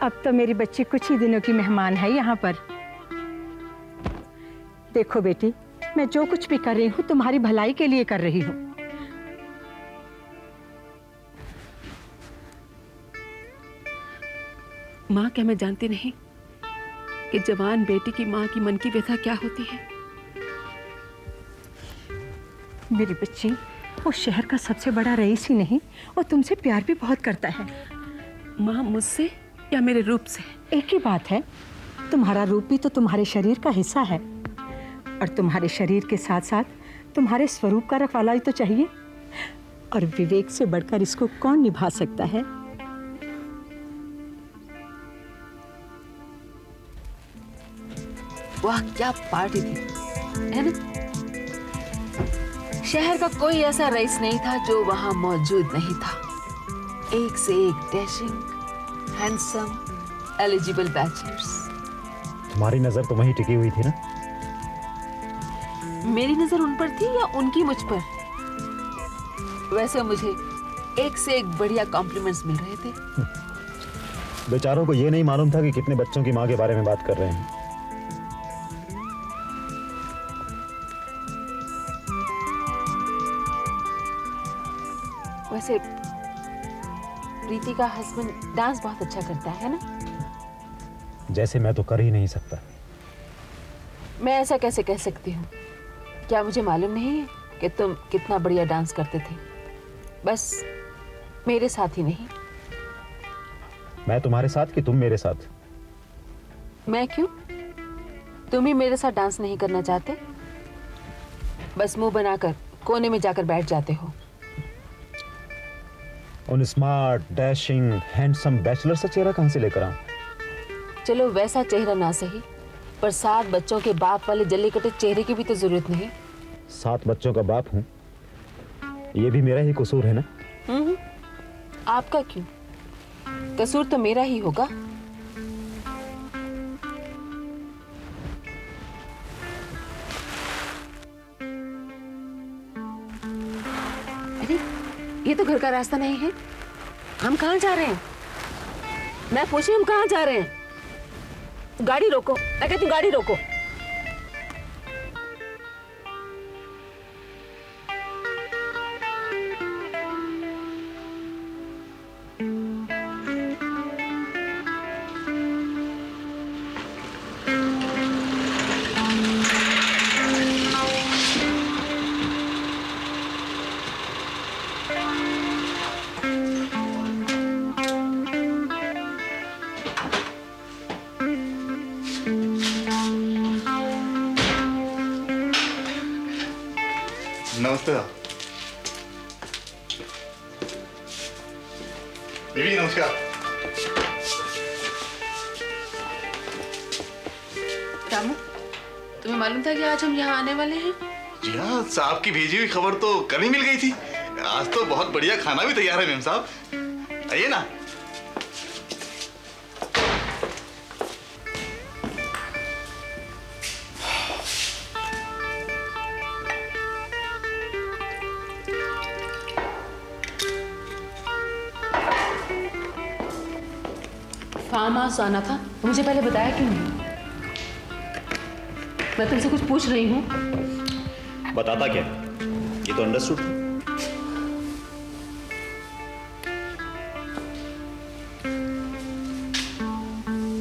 अब तो मेरी बच्ची कुछ ही दिनों की मेहमान है यहाँ पर। देखो बेटी, मैं जो कुछ भी कर रही हूँ तुम्हारी भलाई के लिए कर रही हूँ। माँ, क्या मैं जानती नहीं कि जवान बेटी की माँ की मन की व्यथा क्या होती है? मेरी बच्ची, वो शहर का सबसे बड़ा रईस ही नहीं, वो तुमसे प्यार भी बहुत करता है। माँ, मुझसे या मेरे रूप से? एक ही बात है, तुम्हारा रूप भी तो तुम्हारे शरीर का हिस्सा है, और तुम्हारे शरीर के साथ साथ तुम्हारे स्वरूप का रखवाला ही तो चाहिए। और विवेक से बढ़कर इसको कौन निभा सकता है? वाह, क्या पार्टी थी, है ना? शहर का कोई ऐसा रईस नहीं था जो वहां मौजूद नहीं था। एक से एक डैशिंग, हैंडसम, एलिजिबल बैचलर्स। तुम्हारी नजर तो वहीं टिकी हुई थी ना? मेरी नजर उन पर थी या उनकी मुझ पर? वैसे मुझे एक से एक बढ़िया कॉम्प्लीमेंट्स मिल रहे थे। बेचारों को ये नहीं मालूम था कि कितने बच्चों की माँ के बारे में बात कर रहे हैं। वैसे प्रीति का हस्बैंड डांस बहुत अच्छा करता है ना? जैसे मैं तो कर ही नहीं सकता। मैं ऐसा कैसे कह सकती हूँ? क्या मुझे मालूम नहीं है कि तुम कितना बढ़िया डांस करते थे? बस मेरे साथ ही नहीं। मैं तुम्हारे साथ कि तुम मेरे साथ? मैं क्यों? तुम ही मेरे साथ डांस नहीं करना चाहते? बस मुंह बनाकर कोने में जाकर बैठ जाते हो। उन स्मार्ट, डैशिंग, हैंडसम बैचलर से चेहरा कहां से लेकर आऊं? चलो वैसा चेहरा ना सही, पर 7 बच्चों के बाप वाले जल्ली कटे चेहरे की भी तो जरूरत नहीं। 7 बच्चों का बाप हूं, ये भी मेरा ही कसूर है ना? आपका क्यों? कसूर तो मेरा ही होगा। अरे, ये तो घर का रास्ता नहीं है। हम कहाँ जा रहे हैं? मैं पूछी, हम कहाँ जा रहे हैं? गाड़ी रोको, मैं कहती हूँ गाड़ी रोको। नमस्ते दीदी, नमस्कार। रामू, तुम्हें मालूम था कि आज हम यहाँ आने वाले हैं? जी हाँ, साहब की भेजी हुई खबर तो कल ही मिल गई थी। आज तो बहुत बढ़िया खाना भी तैयार है मेम साहब, आइए ना। फार्म हाउस आना था, मुझे पहले बताया क्यों नहीं? मैं तुमसे कुछ पूछ रही हूँ। बताता क्या, ये तो अंडरस्टूड था।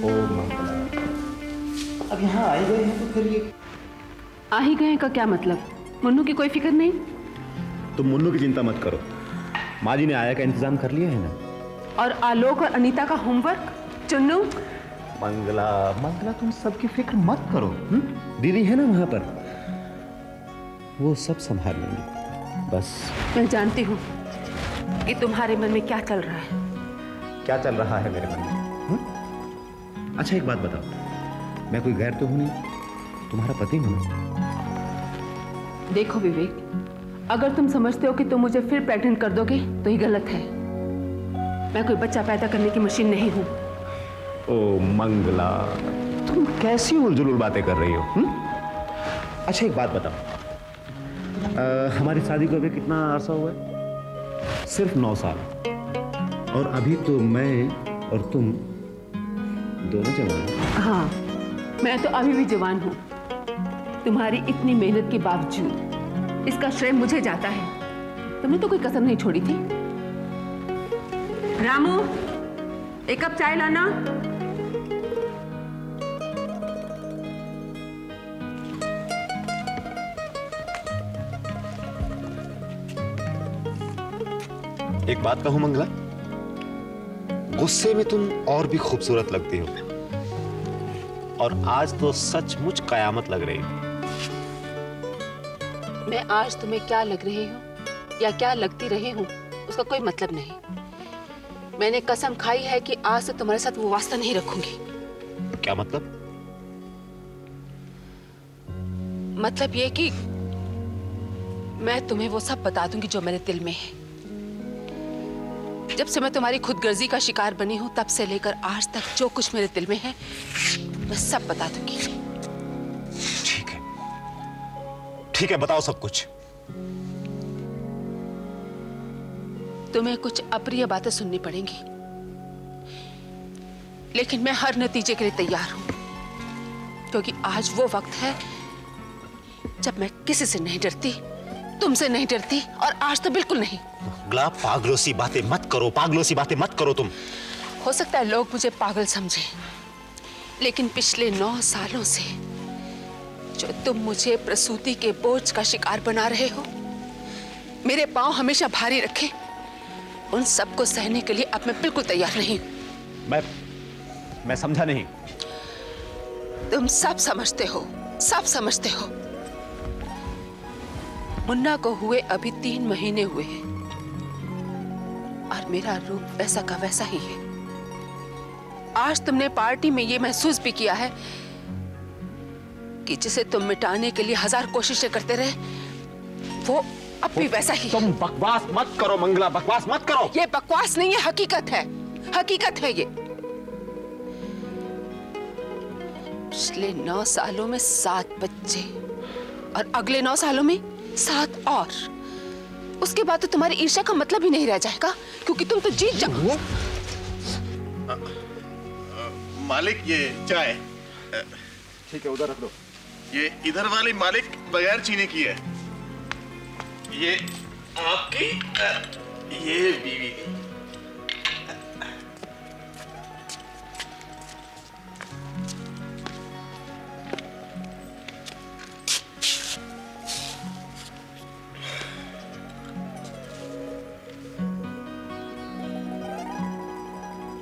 ओ मंगला, अब यहाँ आए गए हैं तो फिर ये आ ही गए का क्या मतलब? मुन्नू की कोई फिक्र नहीं? तुम मुन्नू की चिंता मत करो, माँ जी ने आया का इंतजाम कर लिया है ना। और आलोक और अनीता का होमवर्क? चुन्नू, मंगला मंगला, तुम सबकी फिक्र मत करो। दीदी है ना वहां पर, वो सब संभाल लेंगे। बस मैं जानती हूँ कि तुम्हारे मन में क्या चल रहा है। क्या चल रहा है मेरे मन में? अच्छा एक बात बताओ, मैं कोई गैर तो हूं नहीं, तुम्हारा पति हूं ना? देखो विवेक, अगर तुम समझते हो कि तुम मुझे फिर प्रेग्नेंट कर दोगे तो ये गलत है। मैं कोई बच्चा पैदा करने की मशीन नहीं हूँ। ओ मंगला, तुम कैसी उलझुल बातें कर रही हो? अच्छा एक बात बताओ, हमारी शादी को अभी कितना अरसा हुआ है? सिर्फ 9 साल। और अभी तो मैं और तुम दोनों जवान हैं। हाँ, मैं तो अभी भी जवान हूँ। तुम्हारी इतनी मेहनत के बावजूद इसका श्रेय मुझे जाता है। तुमने तो कोई कसर नहीं छोड़ी थी। रामू, एक कप चाय लाना। एक बात कहूं मंगला, गुस्से में तुम और भी खूबसूरत लगती हो, और आज तो सचमुच कयामत लग रही हो। मैं आज तुम्हें क्या लग रही हूँ या क्या लगती रही हूँ उसका कोई मतलब नहीं। मैंने कसम खाई है कि आज से तुम्हारे साथ वो वास्ता नहीं रखूंगी। क्या मतलब? मतलब ये कि मैं तुम्हें वो सब बता दूंगी जो मेरे दिल में है। जब से मैं तुम्हारी खुदगर्जी का शिकार बनी हूं तब से लेकर आज तक जो कुछ मेरे दिल में है मैं सब बता दूंगी। ठीक है, ठीक है, बताओ सब कुछ। तुम्हें कुछ अप्रिय बातें सुननी पड़ेंगी, लेकिन मैं हर नतीजे के लिए तैयार हूं, क्योंकि आज वो वक्त है जब मैं किसी से नहीं डरती, तुमसे नहीं डरती, और आज तो बिल्कुल नहीं। मंगला, पागलों सी बातें मत करो, पागलों सी बातें मत करो तुम। हो सकता है लोग मुझे पागल समझें, लेकिन पिछले 9 सालों से जो तुम मुझे प्रसूति के बोझ का शिकार बना रहे हो, मेरे पांव हमेशा भारी रखे, उन सबको सहने के लिए अब मैं बिल्कुल तैयार नहीं हूं। मैं समझा नहीं। तुम सब समझते हो, सब समझते हो। मुन्ना को हुए अभी 3 महीने हुए हैं और मेरा रूप वैसा का वैसा ही है। आज तुमने पार्टी में ये महसूस भी किया है कि जिसे तुम मिटाने के लिए 1000 कोशिशें करते रहे, वो अब भी वैसा ही। तुम बकवास मत करो मंगला, बकवास मत करो। ये बकवास नहीं है, हकीकत है, हकीकत है ये। पिछले 9 सालों में 7 बच्चे और अगले 9 सालों में 7 और। उसके बाद तो तुम्हारी ईर्ष्या का मतलब ही नहीं रह जाएगा, क्योंकि तुम तो जीत जाओ। मालिक, ये चाय। ठीक है, उधर रख दो। ये इधर वाली मालिक बगैर चीनी की है। ये आपकी, ये बीवी की।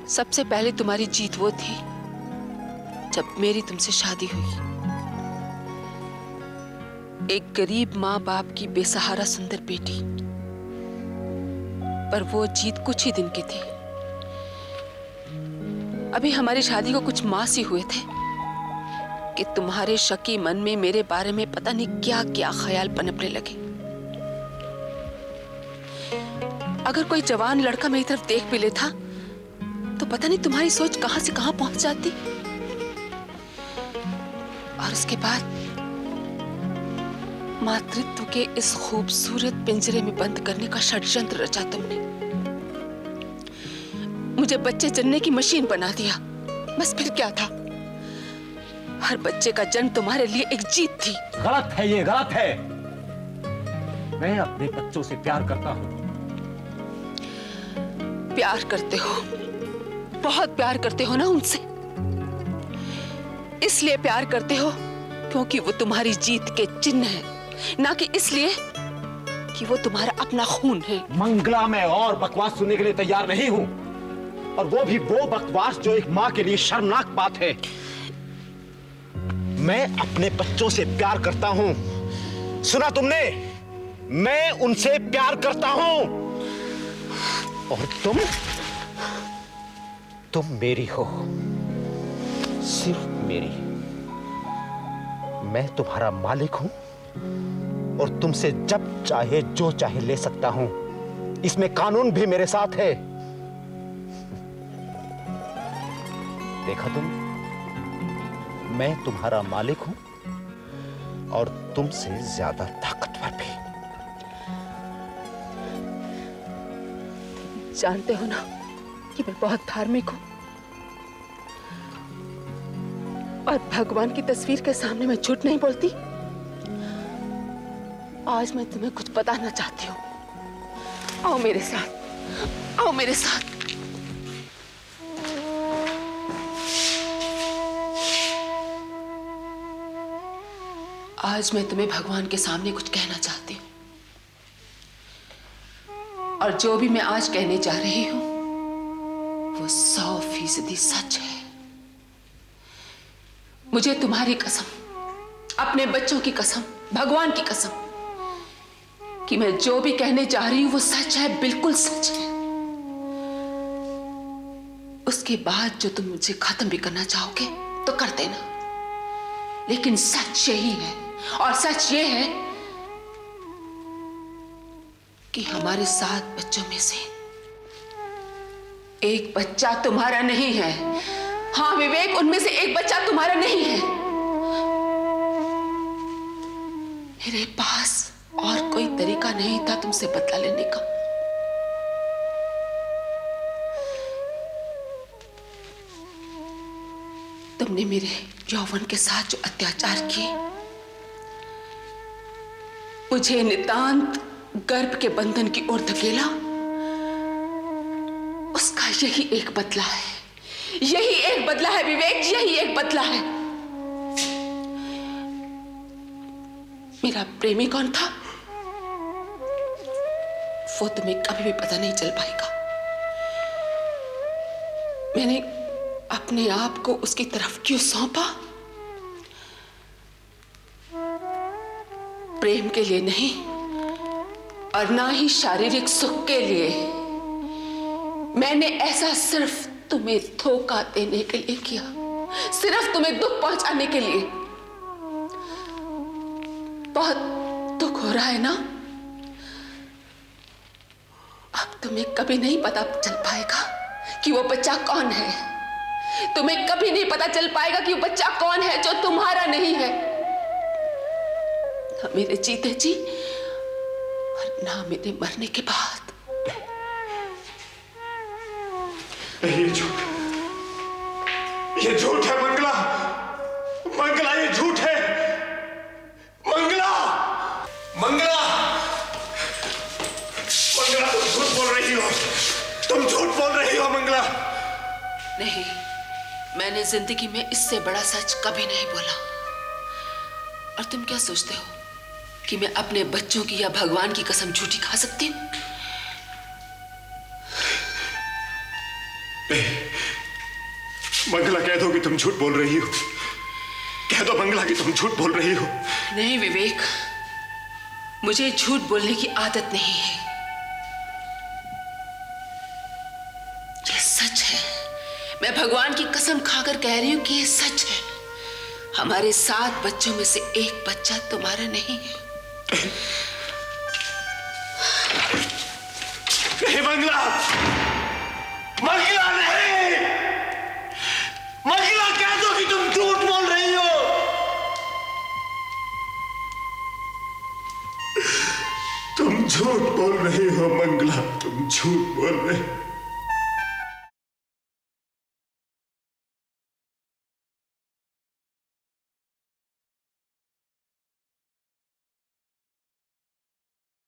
सबसे पहले तुम्हारी जीत वो थी जब मेरी तुमसे शादी हुई। एक गरीब माँ बाप की बेसहारा सुंदर बेटी, पर वो जीत कुछ ही दिन की थी। अभी हमारी शादी को कुछ मास ही हुए थे कि तुम्हारे शकी मन में मेरे बारे में पता नहीं क्या क्या ख्याल पनपने लगे। अगर कोई जवान लड़का मेरी तरफ देख भी लेता तो पता नहीं तुम्हारी सोच कहां से कहां पहुंच जाती। और उसके बाद मातृत्व के इस खूबसूरत पिंजरे में बंद करने का षड्यंत्र रचा तुमने। मुझे बच्चे जनने की मशीन बना दिया। बस फिर क्या था? हर बच्चे का जन्म तुम्हारे लिए एक जीत थी। गलत है, ये गलत है। मैं अपने बच्चों से प्यार करता हूं। प्यार करते हो, बहुत प्यार करते हो ना उनसे। इसलिए प्यार करते हो क्योंकि वो तुम्हारी जीत के चिन्ह है, ना कि इसलिए कि वो तुम्हारा अपना खून है। मंगला, मैं और बकवास सुनने के लिए तैयार नहीं हूं, और वो भी वो बकवास जो एक मां के लिए शर्मनाक बात है। मैं अपने बच्चों से प्यार करता हूं। सुना तुमने? मैं उनसे प्यार करता हूं, और तुम मेरी हो, सिर्फ मेरी। मैं तुम्हारा मालिक हूं और तुमसे जब चाहे जो चाहे ले सकता हूं। इसमें कानून भी मेरे साथ है। देखा तुम, मैं तुम्हारा मालिक हूं और तुमसे ज्यादा ताकतवर भी। जानते हो ना कि मैं बहुत धार्मिक हूं, और भगवान की तस्वीर के सामने मैं झूठ नहीं बोलती। आज मैं तुम्हें कुछ बताना चाहती हूँ। आओ मेरे साथ, आओ मेरे साथ। आज मैं तुम्हें भगवान के सामने कुछ कहना चाहती हूँ, और जो भी मैं आज कहने जा रही हूं वो 100% सच है। मुझे तुम्हारी कसम, अपने बच्चों की कसम, भगवान की कसम, कि मैं जो भी कहने जा रही हूं वो सच है, बिल्कुल सच है। उसके बाद जो तुम मुझे खत्म भी करना चाहोगे तो कर देना, लेकिन सच यही है, और सच ये है कि हमारे 7 बच्चों में से एक बच्चा तुम्हारा नहीं है। हाँ विवेक, उनमें से एक बच्चा तुम्हारा नहीं है। मेरे पास और कोई तरीका नहीं था तुमसे बदला लेने का। तुमने मेरे यौवन के साथ जो अत्याचार किए, मुझे नितांत गर्भ के बंधन की ओर धकेला, उसका यही एक बदला है। यही एक बदला है विवेक, यही एक बदला है। मेरा प्रेमी कौन था वो तुम्हें कभी भी पता नहीं चल पाएगा। मैंने अपने आप को उसकी तरफ क्यों सौंपा? प्रेम के लिए नहीं, और ना ही शारीरिक सुख के लिए। मैंने ऐसा सिर्फ तुम्हें धोखा देने के लिए किया, सिर्फ तुम्हें दुख पहुंचाने के लिए। बहुत दुख हो रहा है ना? अब तुम्हें कभी नहीं पता चल पाएगा कि वो बच्चा कौन है। तुम्हें कभी नहीं पता चल पाएगा कि वो बच्चा कौन है जो तुम्हारा नहीं है, ना मेरे जीते जी और ना मेरे मरने के बाद। ये झूठ है मंगला, मंगला ये झूठ है। मंगला, मंगला, मंगला तुम झूठ बोल रही हो, तुम झूठ बोल रही हो मंगला। नहीं, मैंने जिंदगी में इससे बड़ा सच कभी नहीं बोला। और तुम क्या सोचते हो कि मैं अपने बच्चों की या भगवान की कसम झूठी खा सकती हूं? मंगला कह दो कि तुम झूठ बोल रही हो, कह दो मंगला कि तुम झूठ बोल रही हो। नहीं विवेक, मुझे झूठ बोलने की आदत नहीं है। ये सच है, मैं भगवान की कसम खाकर कह रही हूं कि ये सच है। हमारे 7 बच्चों में से एक बच्चा तुम्हारा नहीं है। नहीं मंगला, मंगला नहीं, मंगला कह दो कि तुम झूठ बोल रही हो। तुम झूठ बोल रही हो मंगला, तुम झूठ बोल रही हो।